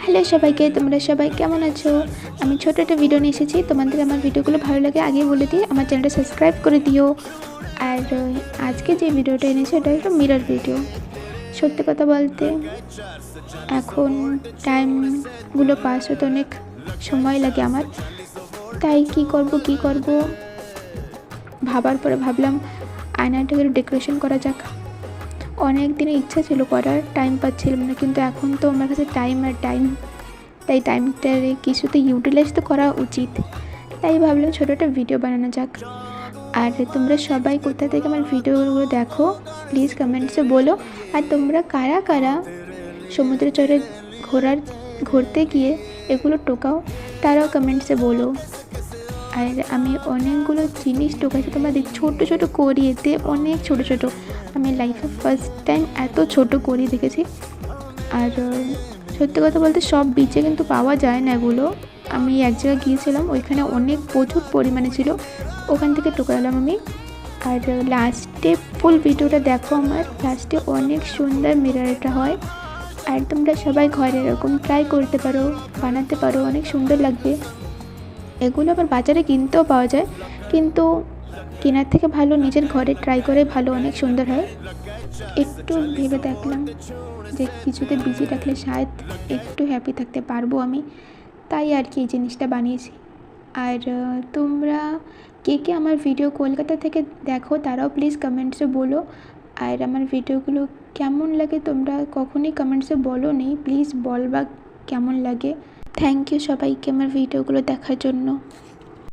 Hello সবাইকে, তোমরা সবাই কেমন আছো? আমি ছোট একটা ভিডিও নিয়ে এসেছি। তোমাদের আমার ভিডিওগুলো ভালো লাগে আগেই বলে দিই, আমার চ্যানেলটা সাবস্ক্রাইব করে দিও। আর আজকে যে ভিডিওটা এনেছি ওটা একটা মিরর ভিডিও। সত্যি কথা বলতে এখন টাইমগুলো পাস হতে অনেক সময় লাগে আমার, তাই কি করব ভাবার পরে ভাবলাম আয়নাটাকে ডেকোরেশন করা যাক। অনেক দিনের ইচ্ছা ছিল করার, টাইম পাচ্ছিলাম না, কিন্তু এখন তো আমার কাছে টাইম, তাই টাইমটার কিছুতে ইউটিলাইজ তো করা উচিত। তাই ভাবলাম ছোটো একটা ভিডিও বানানো যাক। আর তোমরা সবাই কোথা থেকে আমার ভিডিওগুলো দেখো প্লিজ কমেন্টসে বলো। আর তোমরা কারা কারা সমুদ্র চরে ঘুরতে গিয়ে এগুলো টোকাও তারাও কমেন্টসে বলো। আর আমি অনেকগুলো জিনিস টোকাইছি, তোমরা দেখ ছোটো ছোটো করি, এতে অনেক ছোটো আমি লাইফে ফার্স্ট টাইম এত ছোট করি দেখেছি। আর সত্যি কথা বলতে সব বিচে কিন্তু পাওয়া যায় না এগুলো। আমি এক জায়গায় গিয়েছিলাম, ওইখানে প্রচুর পরিমাণে ছিল, ওখান থেকে টোকালাম আমি। আর লাস্টে ফুল ভিডিওটা দেখো, আমার লাস্টে অনেক সুন্দর মিররটা হয়। আর তোমরা সবাই ঘরে এরকম ট্রাই করতে পারো, বানাতে পারো, অনেক সুন্দর লাগবে। এগুলো আবার বাজারে কিনতেও পাওয়া যায়, কিন্তু কেনার থেকে ভালো নিজের ঘরে ট্রাই করে ভালো, অনেক সুন্দর হয়। একটু ভেবে দেখলাম যে কিছুতে বিজি রাখলে শায়দ একটু হ্যাপি থাকতে পারবো আমি, তাই আর কি এই জিনিসটা বানিয়েছি। আর তোমরা কে কে আমার ভিডিও কলকাতা থেকে দেখো তারাও প্লিজ কমেন্টসে বলো। আর আমার ভিডিওগুলো কেমন লাগে তোমরা কখনই কমেন্টসে বলো নেই, প্লিজ বলবা কেমন লাগে। থ্যাংক ইউ সবাইকে আমার ভিডিওগুলো দেখার জন্য।